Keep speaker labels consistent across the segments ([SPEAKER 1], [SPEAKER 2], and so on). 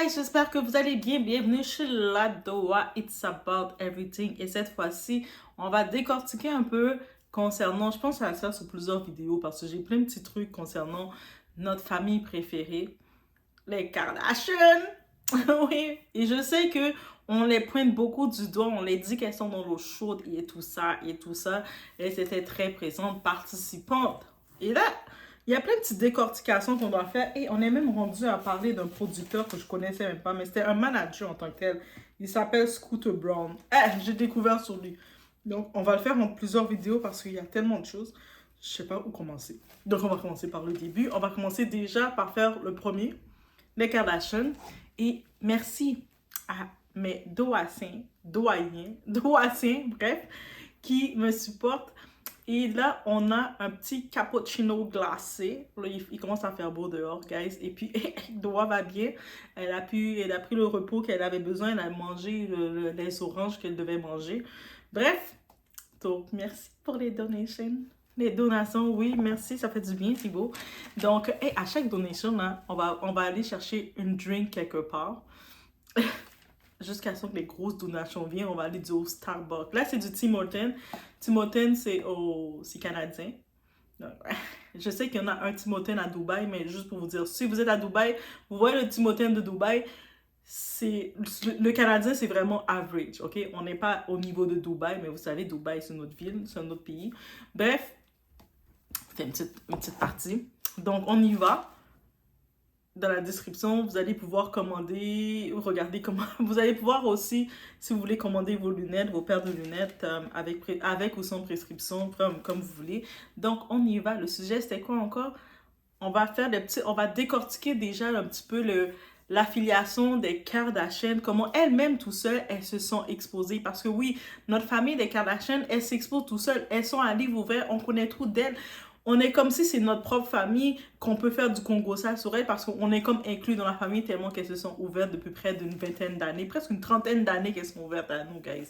[SPEAKER 1] guys, j'espère que vous allez bien. Bienvenue chez Ladoa It's About Everything. Et cette fois-ci, on va décortiquer un peu concernant, je pense que ça va se faire sur plusieurs vidéos parce que j'ai plein de petits trucs concernant notre famille préférée, les Kardashian. Oui, et je sais que on les pointe beaucoup du doigt, on les dit qu'elles sont dans l'eau chaude et tout ça et tout ça. Elles étaient très présentes, participantes. Et là, il y a plein de petites décortications qu'on doit faire et on est même rendu à parler d'un producteur que je connaissais même pas, mais c'était un manager en tant que tel. Il s'appelle Scooter Braun. J'ai découvert sur lui. Donc, on va le faire en plusieurs vidéos parce qu'il y a tellement de choses. Je sais pas où commencer. Donc, on va commencer par le début. On va commencer déjà par faire le premier, les Kardashian. Et merci à mes doyens, bref, qui me supportent. Et là, on a un petit cappuccino glacé. Là, il commence à faire beau dehors, guys. Et puis, Doa va bien. Elle a pris le repos qu'elle avait besoin. Elle a mangé les oranges qu'elle devait manger. Bref, donc, merci pour les donations. Les donations, oui, merci, ça fait du bien, c'est beau. Donc, à chaque donation, là, on va aller chercher une drink quelque part. Jusqu'à ce que les grosses donations viennent, on va aller au Starbucks. Là, c'est du Tim Hortons. Tim Hortons, c'est canadien. Donc, je sais qu'il y en a un Tim Hortons à Dubaï, mais juste pour vous dire, si vous êtes à Dubaï, vous voyez le Tim Hortons de Dubaï, le Canadien, c'est vraiment average, ok? On n'est pas au niveau de Dubaï, mais vous savez, Dubaï, c'est notre ville, c'est un autre pays. Bref, c'est une petite partie. Donc, on y va. Dans la description, vous allez pouvoir commander, regarder comment... Vous allez pouvoir aussi, si vous voulez, commander vos lunettes, vos paires de lunettes avec ou sans prescription, comme vous voulez. Donc, on y va. Le sujet, c'était quoi encore? On va faire on va décortiquer déjà un petit peu l'affiliation des Kardashian, comment elles-mêmes tout seules, elles se sont exposées. Parce que oui, notre famille des Kardashian, elles s'exposent tout seules. Elles sont à livre ouvert, on connaît tout d'elles. On est comme si c'est notre propre famille qu'on peut faire du Congo ça sur elles parce qu'on est comme inclus dans la famille tellement qu'elles se sont ouvertes depuis près d'une vingtaine d'années, presque une trentaine d'années qu'elles sont ouvertes à nous, guys.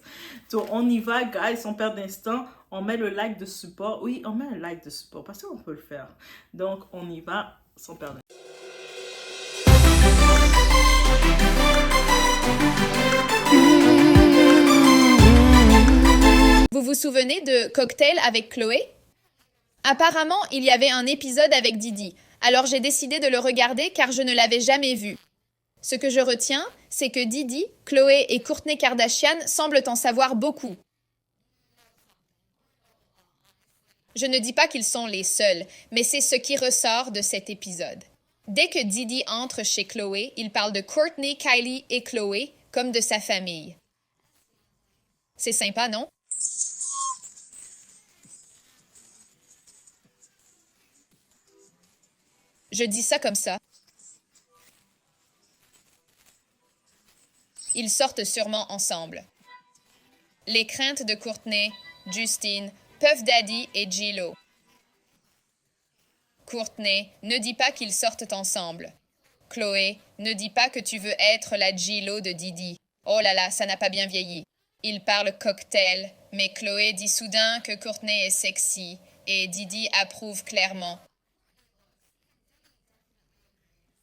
[SPEAKER 1] Donc, on y va, guys, sans perdre d'instant. On met le like de support. Oui, on met un like de support parce qu'on peut le faire. Donc, on y va sans perdre d'instant.
[SPEAKER 2] Vous vous souvenez de Cocktail avec Chloé? Apparemment, il y avait un épisode avec Didi, alors j'ai décidé de le regarder car je ne l'avais jamais vu. Ce que je retiens, c'est que Didi, Chloé et Kourtney Kardashian semblent en savoir beaucoup. Je ne dis pas qu'ils sont les seuls, mais c'est ce qui ressort de cet épisode. Dès que Didi entre chez Chloé, il parle de Kourtney, Kylie et Chloé comme de sa famille. C'est sympa, non? Je dis ça comme ça. Ils sortent sûrement ensemble. Les craintes de Kourtney, Justine, Puff Daddy et J-Lo. Kourtney, ne dis pas qu'ils sortent ensemble. Chloé, ne dis pas que tu veux être la J-Lo de Didi. Oh là là, ça n'a pas bien vieilli. Ils parlent cocktail, mais Chloé dit soudain que Kourtney est sexy et Didi approuve clairement.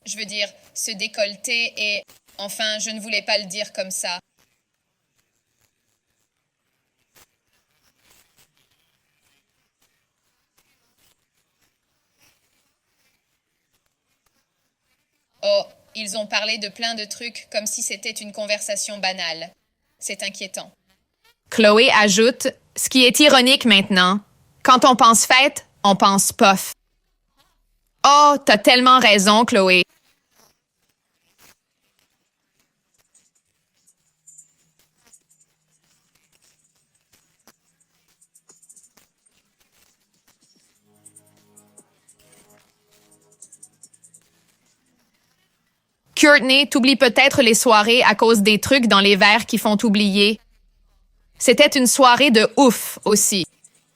[SPEAKER 2] Je veux dire, se décolleter et... Enfin, je ne voulais pas le dire comme ça. Oh, ils ont parlé de plein de trucs comme si c'était une conversation banale. C'est inquiétant. Chloé ajoute, ce qui est ironique maintenant, quand on pense fête, on pense puff. Oh, t'as tellement raison, Chloé. Kourtney, t'oublies peut-être les soirées à cause des trucs dans les verres qui font oublier. C'était une soirée de ouf aussi.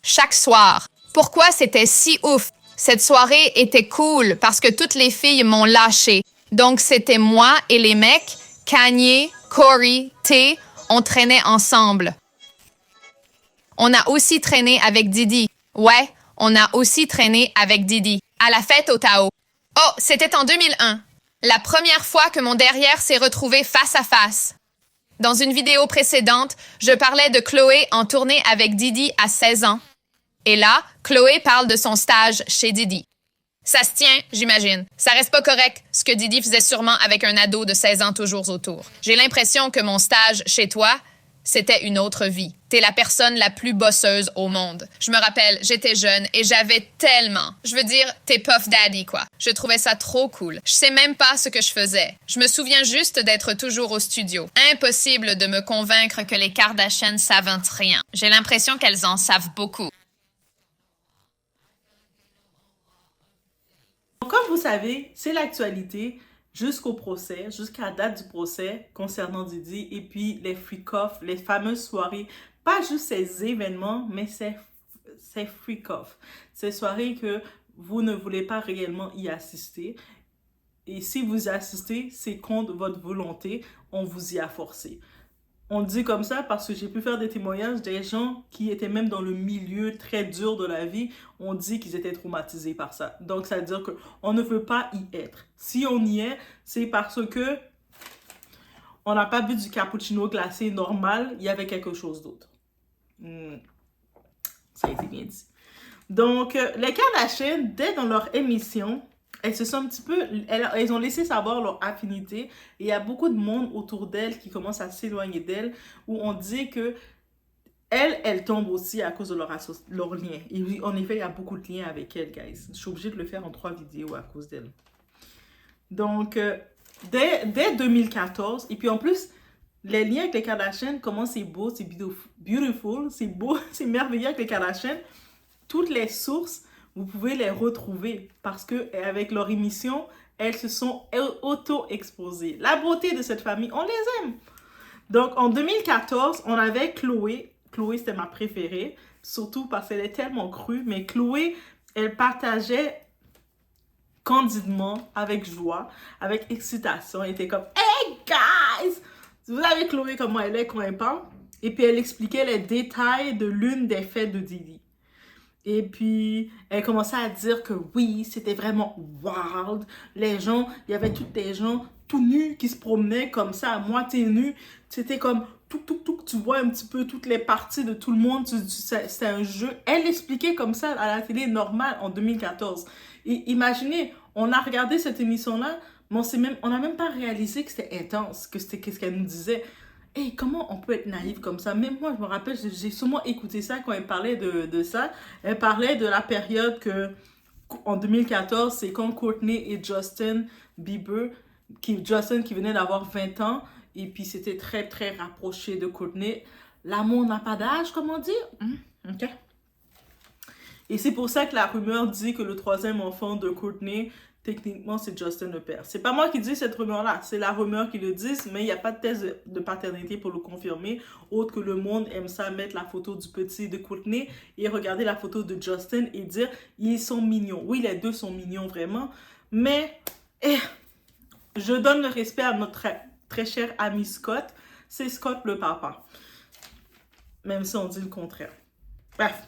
[SPEAKER 2] Chaque soir. Pourquoi c'était si ouf? Cette soirée était cool parce que toutes les filles m'ont lâché. Donc c'était moi et les mecs, Kanye, Corey, T, on traînait ensemble. On a aussi traîné avec Didi. Ouais, on a aussi traîné avec Didi. À la fête au Tao. Oh, c'était en 2001. La première fois que mon derrière s'est retrouvé face à face. Dans une vidéo précédente, je parlais de Chloé en tournée avec Didi à 16 ans. Et là, Chloé parle de son stage chez Didi. Ça se tient, j'imagine. Ça reste pas correct, ce que Didi faisait sûrement avec un ado de 16 ans toujours autour. J'ai l'impression que mon stage chez toi, c'était une autre vie. T'es la personne la plus bosseuse au monde. Je me rappelle, j'étais jeune et j'avais tellement... Je veux dire, t'es Puff Daddy, quoi. Je trouvais ça trop cool. Je sais même pas ce que je faisais. Je me souviens juste d'être toujours au studio. Impossible de me convaincre que les Kardashians savent rien. J'ai l'impression qu'elles en savent beaucoup.
[SPEAKER 1] Comme vous savez, c'est l'actualité jusqu'au procès, jusqu'à la date du procès concernant Didi et puis les freak-off, les fameuses soirées, pas juste ces événements, mais ces freak-off, ces soirées que vous ne voulez pas réellement y assister. Et si vous y assistez, c'est contre votre volonté, on vous y a forcé. On dit comme ça parce que j'ai pu faire des témoignages des gens qui étaient même dans le milieu très dur de la vie. On dit qu'ils étaient traumatisés par ça. Donc, ça veut dire qu'on ne veut pas y être. Si on y est, c'est parce que on n'a pas bu du cappuccino glacé normal. Il y avait quelque chose d'autre. Ça a été bien dit. Donc, les Kardashians, dès dans leur émission, elles se sont un petit peu... Elles ont laissé savoir leur affinité. Et il y a beaucoup de monde autour d'elles qui commence à s'éloigner d'elles, où on dit que elles tombent aussi à cause de leur lien. Et oui, en effet, il y a beaucoup de liens avec elles, guys. Je suis obligée de le faire en 3 vidéos à cause d'elles. Donc, dès 2014, et puis en plus, les liens avec les Kardashians, comment c'est beau, c'est beautiful, c'est beau, c'est merveilleux avec les Kardashians. Toutes les sources, vous pouvez les retrouver parce que avec leur émission, elles se sont auto-exposées. La beauté de cette famille, on les aime. Donc, en 2014, on avait Chloé. Chloé, c'était ma préférée, surtout parce qu'elle est tellement crue. Mais Chloé, elle partageait candidement, avec joie, avec excitation. Elle était comme « Hey, guys! » Vous savez Chloé, comment elle est quand elle parle? Et puis, elle expliquait les détails de l'une des fêtes de Didi. Et puis, elle commençait à dire que oui, c'était vraiment wild. Les gens, il y avait tous des gens tout nus qui se promenaient comme ça, à moitié nus. C'était comme, tu vois un petit peu toutes les parties de tout le monde. C'était un jeu. Elle expliquait comme ça à la télé normale en 2014. Et imaginez, on a regardé cette émission-là, mais on n'a même pas réalisé que c'était intense, que c'était qu'est-ce qu'elle nous disait. Hey, comment on peut être naïf comme ça? Même moi, je me rappelle, j'ai sûrement écouté ça quand elle parlait de ça. Elle parlait de la période en 2014, c'est quand Courtney et Justin Bieber, Justin qui venait d'avoir 20 ans, et puis c'était très, très rapproché de Courtney. L'amour n'a pas d'âge, comme on dit. OK. Et c'est pour ça que la rumeur dit que le 3e enfant de Courtney, techniquement, c'est Justin le père. C'est pas moi qui dis cette rumeur-là, c'est la rumeur qui le dit, mais il n'y a pas de thèse de paternité pour le confirmer, autre que le monde aime ça mettre la photo du petit de Courtney et regarder la photo de Justin et dire ils sont mignons. Oui, les deux sont mignons vraiment, mais je donne le respect à notre très cher ami Scott. C'est Scott le papa. Même si on dit le contraire. Bref.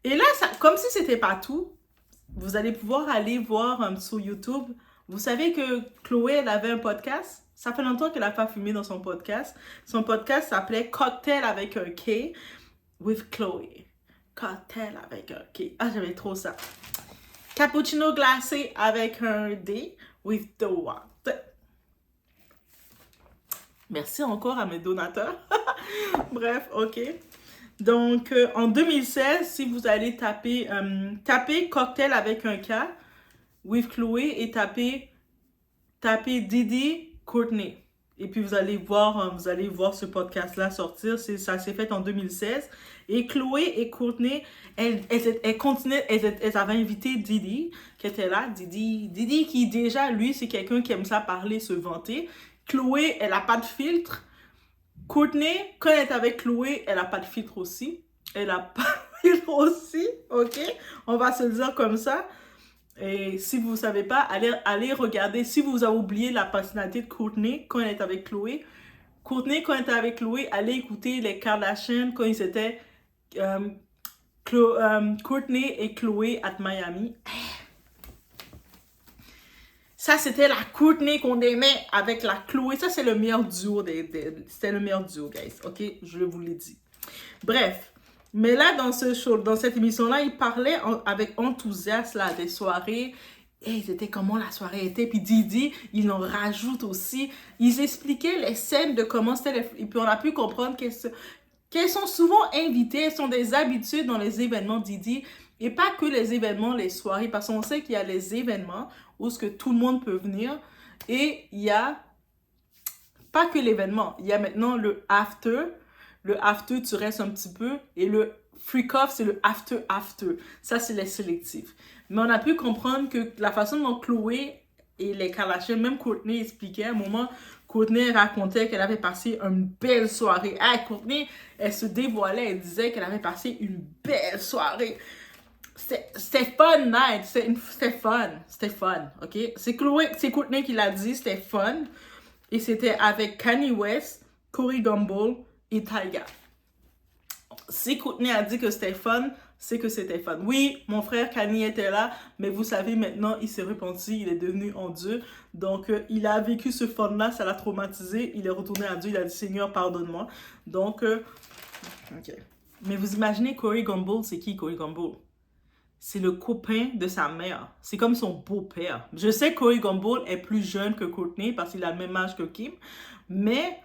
[SPEAKER 1] Et là, comme si c'était pas tout, vous allez pouvoir aller voir sur YouTube. Vous savez que Chloé, elle avait un podcast. Ça fait longtemps qu'elle n'a pas fumé dans son podcast. Son podcast s'appelait Cocktail avec un K with Chloé. Cocktail avec un K. Ah, j'avais trop ça. Cappuccino glacé avec un D with the what. Merci encore à mes donateurs. Bref, ok. Donc, en 2016, si vous allez taper Cocktail avec un K with Chloé et taper Didi Courtney. Et puis, vous allez voir ce podcast-là sortir. Ça s'est fait en 2016. Et Chloé et Courtney, elles continuaient, elles avaient invité Didi, qui était là. Didi qui, déjà, lui, c'est quelqu'un qui aime ça parler, se vanter. Chloé, elle n'a pas de filtre. Courtney, quand elle est avec Chloé, elle n'a pas de filtre aussi. Elle n'a pas de filtre aussi, ok? On va se le dire comme ça. Et si vous ne savez pas, allez regarder. Si vous avez oublié la personnalité de Courtney quand elle est avec Chloé. Courtney, quand elle était avec Chloé, allez écouter les Kardashians quand ils étaient Courtney et Chloé à Miami. Ça, c'était la Courtney qu'on aimait avec la Chloé. Ça, c'est le meilleur duo. C'était le meilleur duo, guys. OK? Je vous l'ai dit. Bref. Mais là, dans cette émission-là, ils parlaient avec enthousiasme là, des soirées. Et c'était comment la soirée était. Puis Didi, ils en rajoutent aussi. Ils expliquaient les scènes de comment c'était. Et puis on a pu comprendre qu'elles sont souvent invitées. Elles sont des habitudes dans les événements Didi. Et pas que les événements, les soirées. Parce qu'on sait qu'il y a les événements où ce que tout le monde peut venir. Et il y a pas que l'événement. Il y a maintenant le after. Le after, tu restes un petit peu. Et le freak-off, c'est le after. Ça, c'est les sélectifs. Mais on a pu comprendre que la façon dont Chloé et les Kardashians, même Courtney expliquait, à un moment, Courtney racontait qu'elle avait passé une belle soirée. Ah, Courtney, elle se dévoilait, elle disait qu'elle avait passé une belle soirée. C'était fun night, c'était fun, ok? C'est Courtney qui l'a dit, c'était fun. Et c'était avec Kanye West, Corey Gamble et Tyga. Si Courtney a dit que c'était fun, c'est que c'était fun. Oui, mon frère Kanye était là, mais vous savez, maintenant, il s'est repenti, il est devenu en Dieu. Donc, il a vécu ce fun-là, ça l'a traumatisé. Il est retourné à Dieu, il a dit, Seigneur, pardonne-moi. Donc, ok. Mais vous imaginez, Corey Gamble, c'est qui Corey Gamble? C'est le copain de sa mère. C'est comme son beau-père. Je sais que Corey Gamble est plus jeune que Courtney parce qu'il a le même âge que Kim, mais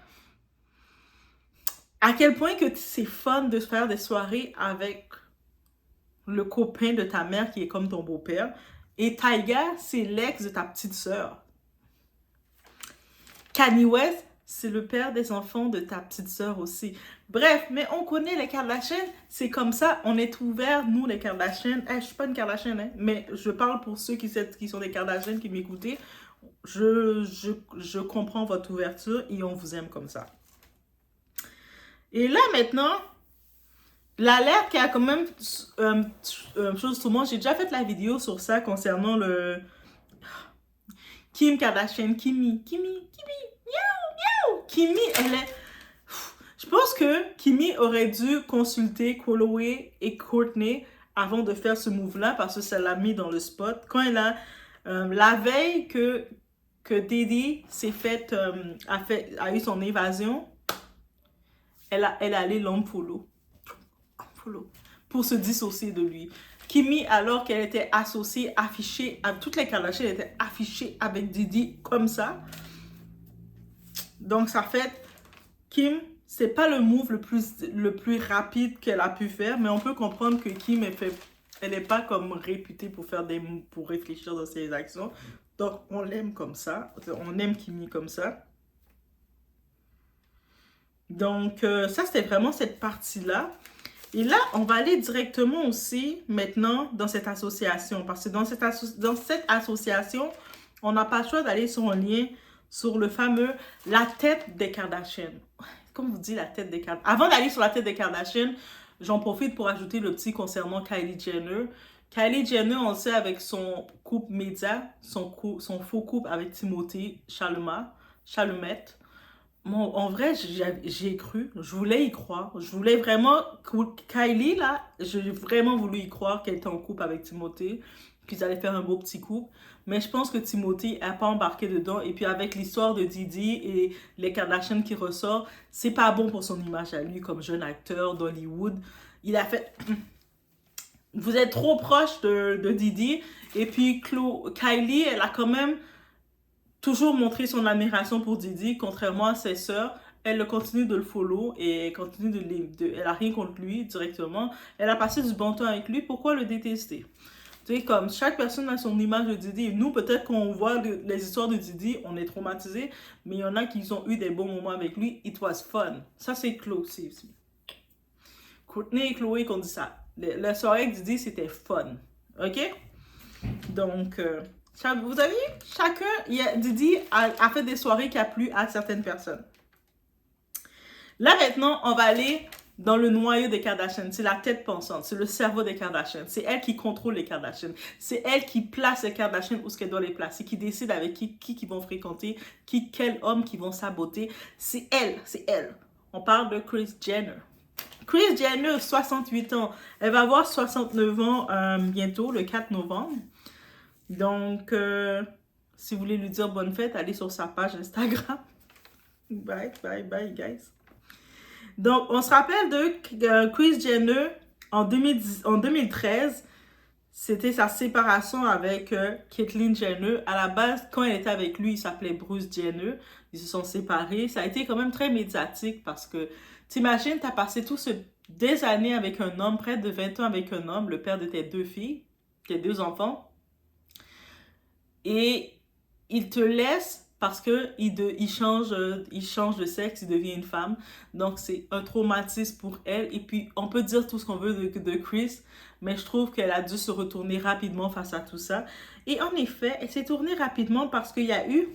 [SPEAKER 1] à quel point que c'est fun de faire des soirées avec le copain de ta mère qui est comme ton beau-père. Et Tyga, c'est l'ex de ta petite sœur. Kanye West, c'est le père des enfants de ta petite sœur aussi. Bref, mais on connaît les Kardashians, c'est comme ça, on est ouverts, nous les Kardashians. Je suis pas une Kardashian, hein, mais je parle pour ceux qui sont des Kardashians qui m'écoutent. Je comprends votre ouverture et on vous aime comme ça. Et là, maintenant, l'alerte qui a quand même chose sur moi, j'ai déjà fait la vidéo sur ça concernant le Kim Kardashian, Kimi, elle est... Je pense que Kimi aurait dû consulter Chloé et Courtney avant de faire ce move-là parce que ça l'a mis dans le spot. Quand elle a... la veille que Diddy a eu son évasion, elle est allée l'unfollow pour se dissocier de lui. Kimi, alors qu'elle était associée, affichée, à toutes les Kardashians, elle était affichée avec Diddy comme ça. Donc, ça fait... Kim, c'est pas le move le plus rapide qu'elle a pu faire, mais on peut comprendre que Kim, elle n'est pas comme réputée pour faire pour réfléchir dans ses actions. Donc, on l'aime comme ça. On aime Kimi comme ça. Donc, ça, c'était vraiment cette partie-là. Et là, on va aller directement aussi, maintenant, dans cette association. Parce que dans cette association, on n'a pas le choix d'aller sur un lien sur le fameux « La tête des Kardashians ». Comme vous dites, la tête des Kardashians. Avant d'aller sur la tête des Kardashians, j'en profite pour ajouter le petit concernant Kylie Jenner. Kylie Jenner, on le sait, avec son couple média, son faux couple avec Timothée Chalamet. Bon, en vrai, j'ai cru, je voulais y croire. Je voulais vraiment, Kylie, là, j'ai vraiment voulu y croire qu'elle était en couple avec Timothée, qu'ils allaient faire un beau petit couple. Mais je pense que Timothée n'a pas embarqué dedans. Et puis avec l'histoire de Didi et les Kardashians qui ressortent, c'est pas bon pour son image à lui comme jeune acteur d'Hollywood. Il a fait... Vous êtes trop proche de Didi. Et puis Kylie, elle a quand même toujours montré son admiration pour Didi, contrairement à ses sœurs. Elle continue de le follow et elle continue elle a rien contre lui directement. Elle a passé du bon temps avec lui. Pourquoi le détester? Tu sais, comme chaque personne a son image de Didi. Et nous, peut-être qu'on voit les histoires de Didi, on est traumatisés. Mais il y en a qui ont eu des bons moments avec lui. It was fun. Ça, c'est Chloé aussi. Courtney et Chloé qui ont dit ça. La soirée avec Didi, c'était fun. OK? Donc, vous avez vu? Chacun, Didi a fait des soirées qui a plu à certaines personnes. Là, maintenant, on va aller dans le noyau des Kardashians. C'est la tête pensante, c'est le cerveau des Kardashians. C'est elle qui contrôle les Kardashians. C'est elle qui place les Kardashians où ce qu'elle doit les placer, qui décide avec qui vont fréquenter, quel homme qui vont saboter. C'est elle. On parle de Kris Jenner. Kris Jenner, 68 ans. Elle va avoir 69 ans bientôt, le 4 novembre. Donc, Si vous voulez lui dire bonne fête, allez sur sa page Instagram. Bye, bye, bye, guys. Donc, on se rappelle de Kris Jenner en 2013. C'était sa séparation avec Caitlyn Jenner. À la base, quand elle était avec lui, il s'appelait Bruce Jenner. Ils se sont séparés. Ça a été quand même très médiatique parce que, t'imagines, t'as passé des années avec un homme, près de 20 ans avec un homme, le père de tes 2 filles, tes 2 enfants. Et il te laisse parce que il change de sexe, il devient une femme. Donc, c'est un traumatisme pour elle. Et puis, on peut dire tout ce qu'on veut de Kris, mais je trouve qu'elle a dû se retourner rapidement face à tout ça. Et en effet, elle s'est tournée rapidement parce qu'il y a eu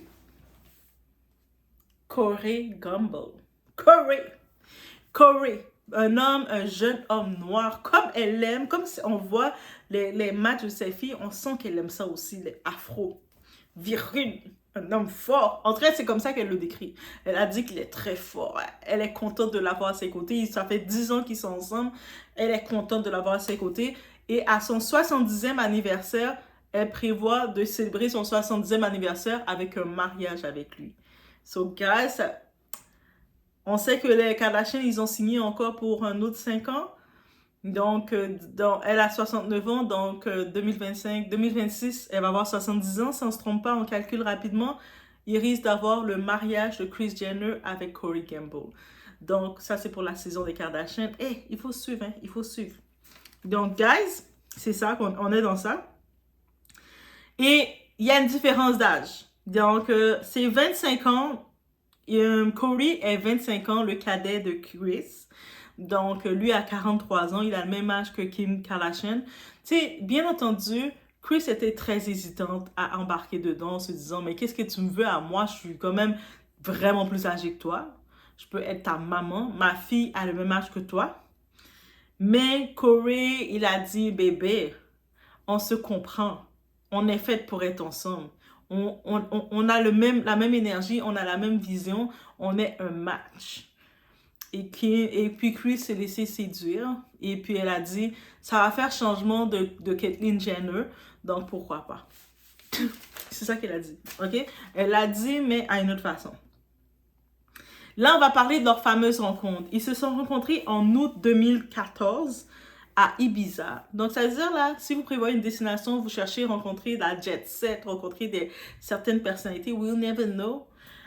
[SPEAKER 1] Corey Gamble. Corey, un jeune homme noir, comme elle l'aime, comme si on voit les matchs de ses filles, on sent qu'elle aime ça aussi, les afro, viril, un homme fort. En tout cas, c'est comme ça qu'elle le décrit. Elle a dit qu'il est très fort. Elle est contente de l'avoir à ses côtés. Ça fait 10 ans qu'ils sont ensemble. Elle est contente de l'avoir à ses côtés. Et à son 70e anniversaire, elle prévoit de célébrer son 70e anniversaire avec un mariage avec lui. So, guys, on sait que les Kardashians, ils ont signé encore pour un autre 5 ans. Donc, elle a 69 ans, donc 2026, elle va avoir 70 ans. Si on ne se trompe pas, on calcule rapidement. Il risque d'avoir le mariage de Kris Jenner avec Corey Gamble. Donc, ça, c'est pour la saison des Kardashians. Il faut suivre, hein, il faut suivre. Donc, guys, c'est ça, on est dans ça. Et il y a une différence d'âge. Donc, c'est 25 ans. Corey est 25 ans, le cadet de Kris. Donc, lui a 43 ans. Il a le même âge que Kim Kardashian. Tu sais, bien entendu, Kris était très hésitante à embarquer dedans en se disant, mais qu'est-ce que tu me veux à moi? Je suis quand même vraiment plus âgée que toi. Je peux être ta maman. Ma fille a le même âge que toi. Mais Corey, il a dit, bébé, on se comprend. On est fait pour être ensemble. On a la même énergie, on a la même vision, on est un match. Et puis Kris s'est laissé séduire. Et puis elle a dit, ça va faire changement de Caitlyn Jenner, donc pourquoi pas. C'est ça qu'elle a dit, ok? Elle l'a dit, mais à une autre façon. Là, on va parler de leur fameuse rencontre. Ils se sont rencontrés en août 2014 à Ibiza. Donc, ça veut dire là, si vous prévoyez une destination, vous cherchez à rencontrer la jet set, rencontrer certaines personnalités, we'll never know,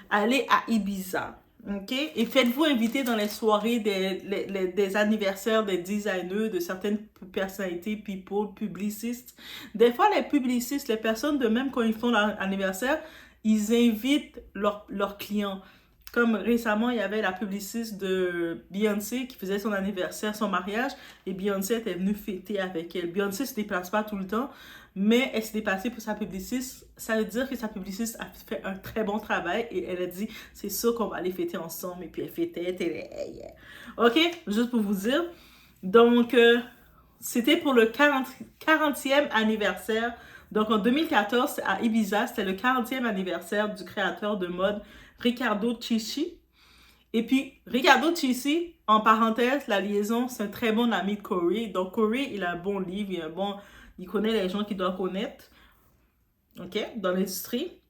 [SPEAKER 1] allez à Ibiza. OK? Et faites-vous inviter dans les soirées des anniversaires des designers, de certaines personnalités, people, publicistes. Des fois, les publicistes, les personnes de même quand ils font leur anniversaire, ils invitent leurs clients. Comme récemment, il y avait la publiciste de Beyoncé qui faisait son anniversaire, son mariage, et Beyoncé était venue fêter avec elle. Beyoncé ne se déplace pas tout le temps, mais elle s'est déplacée pour sa publiciste. Ça veut dire que sa publiciste a fait un très bon travail et elle a dit, c'est sûr qu'on va aller fêter ensemble. Et puis elle fêtait. OK? Juste pour vous dire. Donc, c'était pour le 40e anniversaire. Donc, en 2014, à Ibiza, c'était le 40e anniversaire du créateur de mode Riccardo Tisci. Et puis, Riccardo Tisci, en parenthèse, la liaison, c'est un très bon ami de Corey. Donc, Corey, il a un bon livre, il connaît les gens qu'il doit connaître, OK, dans l'industrie.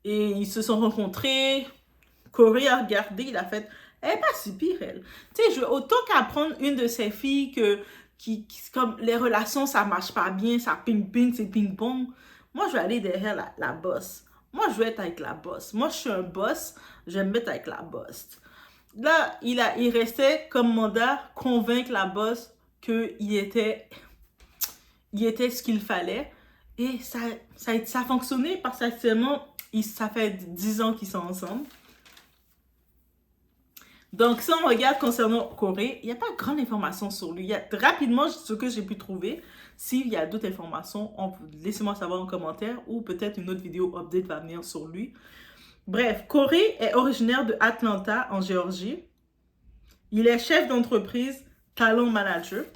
[SPEAKER 1] Et ils se sont rencontrés. Corey a regardé, il a fait, elle n'est pas si pire, elle. Tu sais, autant qu'à prendre une de ses filles qui comme les relations, ça marche pas bien, ça ping-ping, c'est ping-pong. Moi, je vais aller derrière la boss. Moi, je veux être avec la boss. Moi, je suis un boss. Je vais me mettre avec la boss. Là, il restait comme mandat convaincre la boss qu'il était ce qu'il fallait. Et ça a fonctionné parce qu'actuellement, ça fait 10 ans qu'ils sont ensemble. Donc, si on regarde concernant Corey, il n'y a pas grande information sur lui. Rapidement, ce que j'ai pu trouver, s'il y a d'autres informations, laissez-moi savoir en commentaire ou peut-être une autre vidéo update va venir sur lui. Bref, Corey est originaire de Atlanta, en Géorgie. Il est chef d'entreprise, talent manager.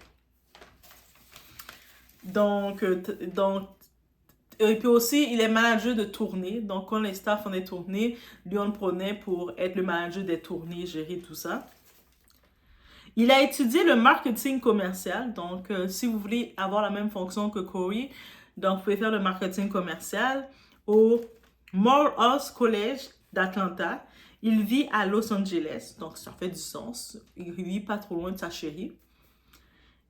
[SPEAKER 1] Donc, et puis aussi, il est manager de tournée. Donc, quand les staffs font des tournées, lui, on le prenait pour être le manager des tournées, gérer tout ça. Il a étudié le marketing commercial. Donc, si vous voulez avoir la même fonction que Corey, Donc, vous pouvez faire le marketing commercial au Morehouse College d'Atlanta. Il vit à Los Angeles, donc ça fait du sens. Il vit pas trop loin de sa chérie.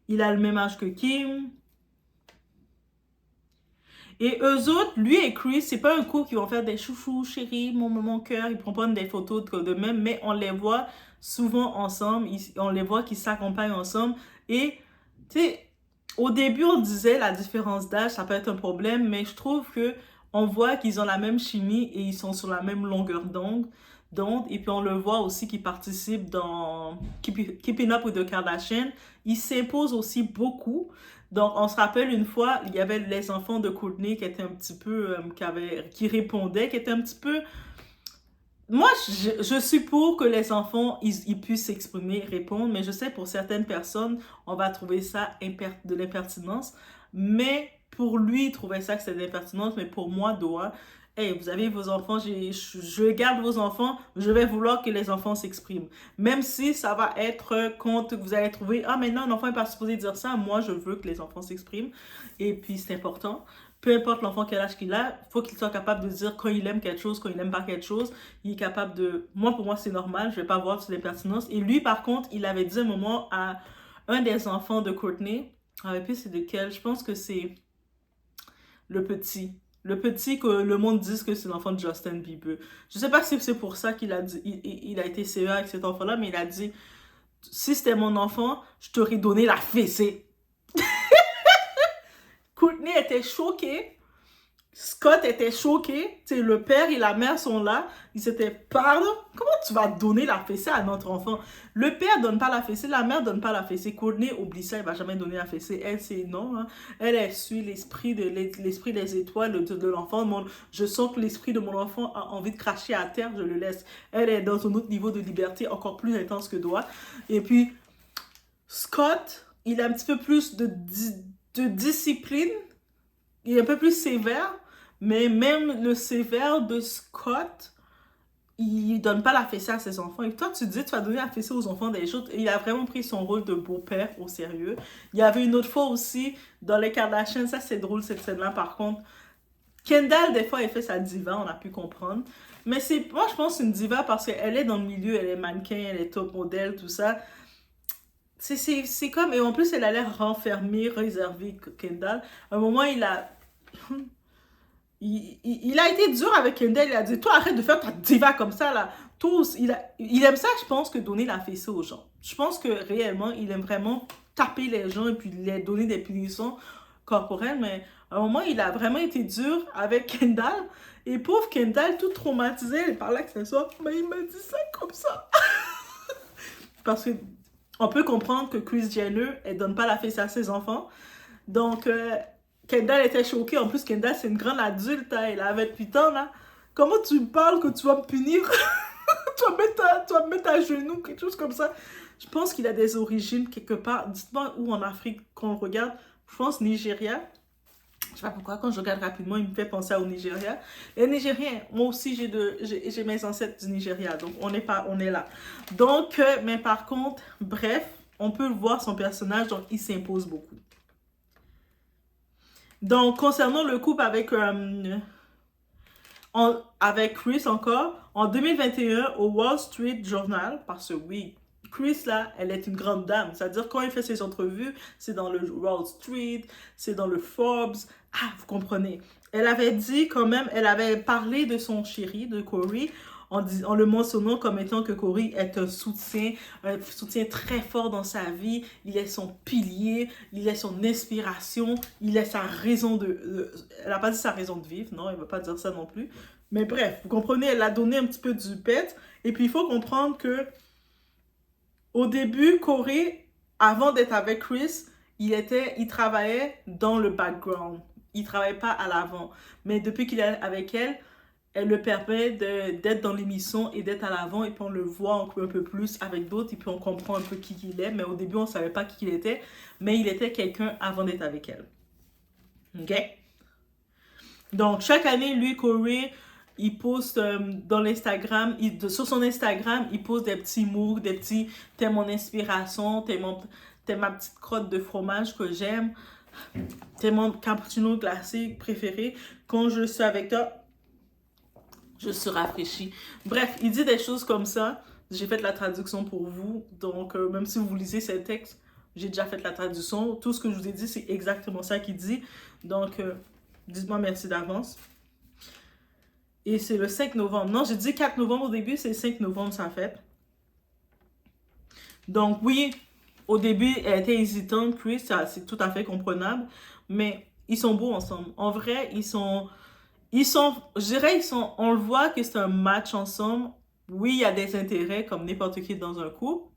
[SPEAKER 1] Il a le même âge que Kim. Et eux autres, lui et Chris, c'est pas un couple qui vont faire des chouchous, chérie, mon cœur. Ils prennent des photos de même, mais on les voit souvent ensemble. On les voit qu'ils s'accompagnent ensemble. Et, tu sais, au début, on disait la différence d'âge, ça peut être un problème, mais je trouve que on voit qu'ils ont la même chimie et ils sont sur la même longueur d'onde. Et puis on le voit aussi qu'ils participent dans Keeping Up with the Kardashians. Ils s'imposent aussi beaucoup. Donc, on se rappelle une fois, il y avait les enfants de Courtney qui étaient un petit peu, qui répondaient, qui étaient un petit peu... Moi, je suis pour que les enfants, ils puissent s'exprimer, répondre, mais je sais pour certaines personnes, on va trouver ça de l'impertinence. Mais pour lui, il trouvait ça que c'était de l'impertinence, mais pour moi, Doha, hey, vous avez vos enfants, je garde vos enfants, je vais vouloir que les enfants s'expriment. Même si ça va être quand vous allez trouver, ah, maintenant, un enfant n'est pas supposé dire ça, moi, je veux que les enfants s'expriment. Et puis, c'est important. Peu importe l'enfant quel âge qu'il a, il faut qu'il soit capable de dire quand il aime quelque chose, quand il n'aime pas quelque chose. Il est capable de... Moi, pour moi, c'est normal, je vais pas voir sur les pertinences. Et lui, par contre, il avait dit un moment à un des enfants de Courtney, et puis c'est lequel? Je pense que c'est le petit. Le petit que le monde dise que c'est l'enfant de Justin Bieber. Je sais pas si c'est pour ça qu'il a dit, il a été sérieux avec cet enfant-là, mais il a dit, si c'était mon enfant, je t'aurais donné la fessée. Courtney était choquée. Scott était choqué. Tu sais, le père et la mère sont là. Ils s'étaient pardon, comment tu vas donner la fessée à notre enfant? Le père donne pas la fessée, la mère donne pas la fessée. Courtney oublie ça, elle va jamais donner la fessée. Elle, c'est non. Hein. Elle suit l'esprit des étoiles de l'enfant. Je sens que l'esprit de mon enfant a envie de cracher à terre, je le laisse. Elle est dans un autre niveau de liberté encore plus intense que Doha. Et puis, Scott, il a un petit peu plus de discipline. Il est un peu plus sévère. Mais même le sévère de Scott, il donne pas la fessée à ses enfants. Et toi, tu dis, tu vas donner la fessée aux enfants des autres. Et il a vraiment pris son rôle de beau-père au sérieux. Il y avait une autre fois aussi, dans les Kardashians, ça c'est drôle cette scène-là par contre. Kendall, des fois, elle fait sa diva, on a pu comprendre. Mais moi, je pense une diva parce qu'elle est dans le milieu, elle est mannequin, elle est top modèle, tout ça. C'est comme... Et en plus, elle a l'air renfermée, réservée, Kendall. À un moment, il a été dur avec Kendall, il a dit, toi arrête de faire ta diva comme ça là. Tous, il aime ça, je pense, que donner la fessée aux gens. Je pense que réellement, il aime vraiment taper les gens et puis les donner des punitions corporelles, mais à un moment, il a vraiment été dur avec Kendall. Et pauvre Kendall, tout traumatisé, elle parlait avec ses soeurs, mais il m'a dit ça comme ça. Parce que on peut comprendre que Kris Jenner, elle donne pas la fessée à ses enfants. Donc, Kendall était choquée. En plus, Kendall, c'est une grande adulte. Hein. Elle a 28 ans, là. Comment tu me parles que tu vas me punir? tu vas me mettre à genoux, quelque chose comme ça. Je pense qu'il a des origines quelque part. Dites-moi où en Afrique qu'on regarde. Je pense Nigeria. Je sais pas pourquoi, quand je regarde rapidement, il me fait penser au Nigeria. Les Nigériens, moi aussi, j'ai mes ancêtres du Nigeria. Donc, on est là. Donc, mais par contre, bref, on peut le voir, son personnage, donc il s'impose beaucoup. Donc, concernant le couple avec Chris encore, en 2021, au Wall Street Journal, parce que oui, Chris, là, elle est une grande dame. C'est-à-dire, quand il fait ses entrevues, c'est dans le Wall Street, c'est dans le Forbes. Ah, vous comprenez. Elle avait dit quand même, elle avait parlé de son chéri, de Corey, en le mentionnant comme étant que Corey est un soutien très fort dans sa vie. Il est son pilier, il est son inspiration, il est sa raison elle n'a pas dit sa raison de vivre, non, elle ne veut pas dire ça non plus. Mais bref, vous comprenez, elle a donné un petit peu du pet. Et puis, il faut comprendre que au début, Corey, avant d'être avec Chris, il travaillait dans le background. Il ne travaillait pas à l'avant. Mais depuis qu'il est avec elle, elle le permet d'être dans l'émission et d'être à l'avant. Et puis on le voit un peu plus avec d'autres. Et puis on comprend un peu qui il est. Mais au début, on ne savait pas qui il était. Mais il était quelqu'un avant d'être avec elle. OK? Donc, chaque année, lui, Corey, il poste dans l'Instagram, sur son Instagram, il poste des petits mots, t'es mon inspiration, t'es ma petite crotte de fromage que j'aime. t'es mon cappuccino glacé préféré. Quand je suis avec toi, je suis rafraîchie. Bref, il dit des choses comme ça. J'ai fait la traduction pour vous. Donc, même si vous lisez ces textes, j'ai déjà fait la traduction. Tout ce que je vous ai dit, c'est exactement ça qu'il dit. Donc, dites-moi merci d'avance. Et c'est le 5 novembre. Non, j'ai dit 4 novembre au début, c'est le 5 novembre sa fête. Donc, oui, au début, elle était hésitante, Chris, c'est tout à fait comprenable. Mais ils sont beaux ensemble. En vrai, je dirais, on le voit que c'est un match ensemble. Oui, il y a des intérêts comme n'importe qui dans un couple,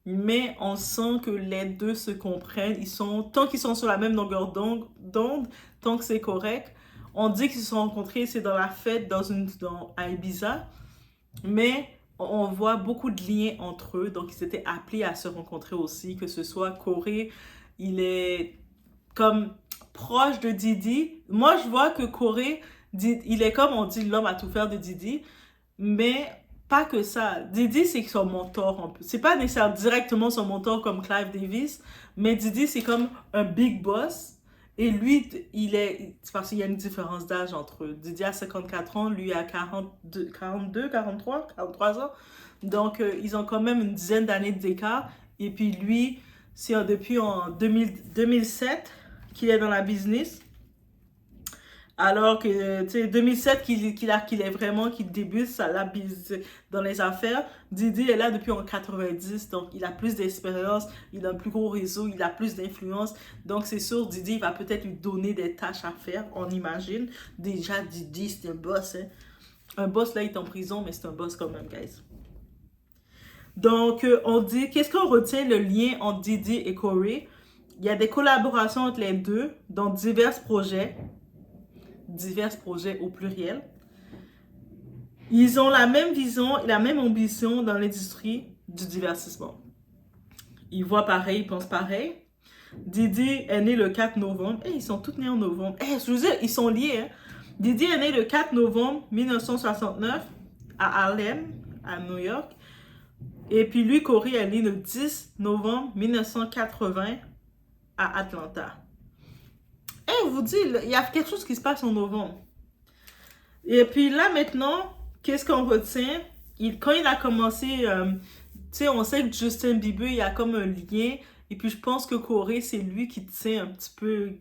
[SPEAKER 1] mais on sent que les deux se comprennent. Tant qu'ils sont sur la même longueur d'onde, tant que c'est correct. On dit qu'ils se sont rencontrés, c'est dans la fête à Ibiza, mais on voit beaucoup de liens entre eux, donc ils étaient appelés à se rencontrer aussi, que ce soit Corey, il est comme proche de Didi. Moi, je vois que Corey, il est comme on dit l'homme à tout faire de Didi, mais pas que ça. Didi, c'est son mentor un peu. C'est pas nécessairement directement son mentor comme Clive Davis, mais Didi, c'est comme un big boss. Et lui, c'est parce qu'il y a une différence d'âge entre eux. Didi a 54 ans, lui a 43 ans. Donc, ils ont quand même une dizaine d'années d'écart. Et puis lui, c'est depuis en 2007 qu'il est dans la business. Alors que, tu sais, 2007 qu'il débute dans les affaires. Didi est là depuis en 90, donc il a plus d'expérience, il a un plus gros réseau, il a plus d'influence. Donc c'est sûr, Didi va peut-être lui donner des tâches à faire, on imagine. Déjà, Didi, c'est un boss, hein. Un boss, là, il est en prison, mais c'est un boss quand même, guys. Donc, on dit, qu'est-ce qu'on retient le lien entre Didi et Corey? Il y a des collaborations entre les deux dans divers projets au pluriel. Ils ont la même vision et la même ambition dans l'industrie du divertissement. Ils voient pareil, ils pensent pareil. Didi est né le 4 novembre. Ils sont tous nés en novembre. Je veux dire, ils sont liés. Hein? Didi est né le 4 novembre 1969 à Harlem, à New York. Et puis lui, Corey, est né le 10 novembre 1980 à Atlanta. Je vous dis, il y a quelque chose qui se passe en novembre. Et puis là, maintenant, qu'est-ce qu'on retient? Quand il a commencé, tu sais, on sait que Justin Bieber, il y a comme un lien. Et puis je pense que Corey, c'est lui qui tient un petit peu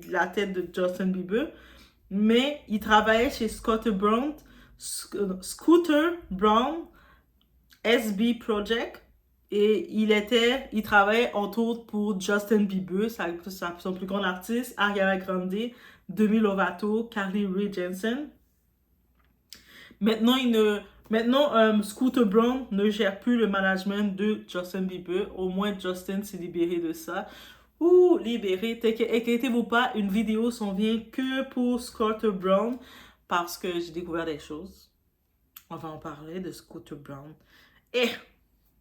[SPEAKER 1] la tête de Justin Bieber. Mais il travaillait chez Scooter Braun, SB Project. Et il travaillait entre autres pour Justin Bieber, son plus grand artiste, Ariana Grande, Demi Lovato, Carly Rae Jepsen. Maintenant, Scooter Braun ne gère plus le management de Justin Bieber. Au moins, Justin s'est libéré de ça. Libéré. Inquiétez-vous pas, une vidéo s'en vient que pour Scooter Braun parce que j'ai découvert des choses. On va en parler de Scooter Braun.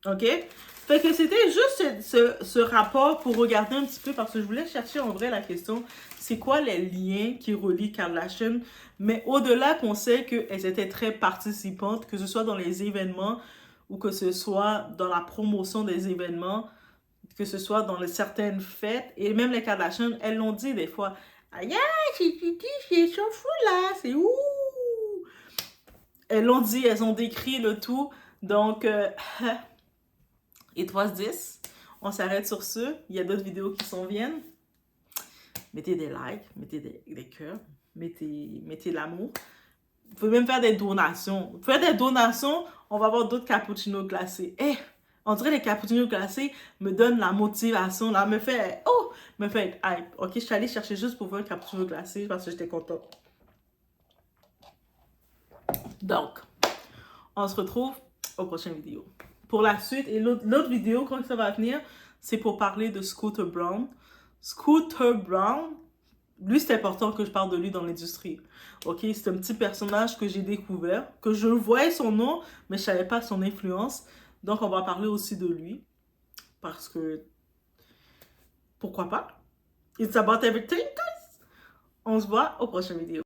[SPEAKER 1] OK? Fait que c'était juste ce rapport pour regarder un petit peu parce que je voulais chercher en vrai la question, c'est quoi les liens qui relient Kardashian? Mais au-delà qu'on sait qu'elles étaient très participantes, que ce soit dans les événements ou que ce soit dans la promotion des événements, que ce soit dans certaines fêtes, et même les Kardashian, elles l'ont dit des fois, aïe, c'est chaud fou là, c'est ouh! Elles l'ont dit, elles ont décrit le tout, donc... It was this. On s'arrête sur ce. Il y a d'autres vidéos qui s'en viennent. Mettez des likes, mettez des cœurs, mettez l'amour. Vous pouvez même faire des donations. Vous pouvez faire des donations, on va avoir d'autres cappuccinos glacés. On dirait les cappuccinos glacés me donnent la motivation, là, me fait hype. Ok, je suis allée chercher juste pour voir un cappuccino glacé parce que j'étais contente. Donc, on se retrouve aux prochaines vidéos. Pour la suite, et l'autre vidéo, quand ça va venir, c'est pour parler de Scooter Braun. Scooter Braun, lui, c'est important que je parle de lui dans l'industrie. Ok, c'est un petit personnage que j'ai découvert, que je voyais son nom, mais je savais pas son influence. Donc, on va parler aussi de lui, parce que, pourquoi pas? It's about everything, guys! On se voit aux prochaines vidéos.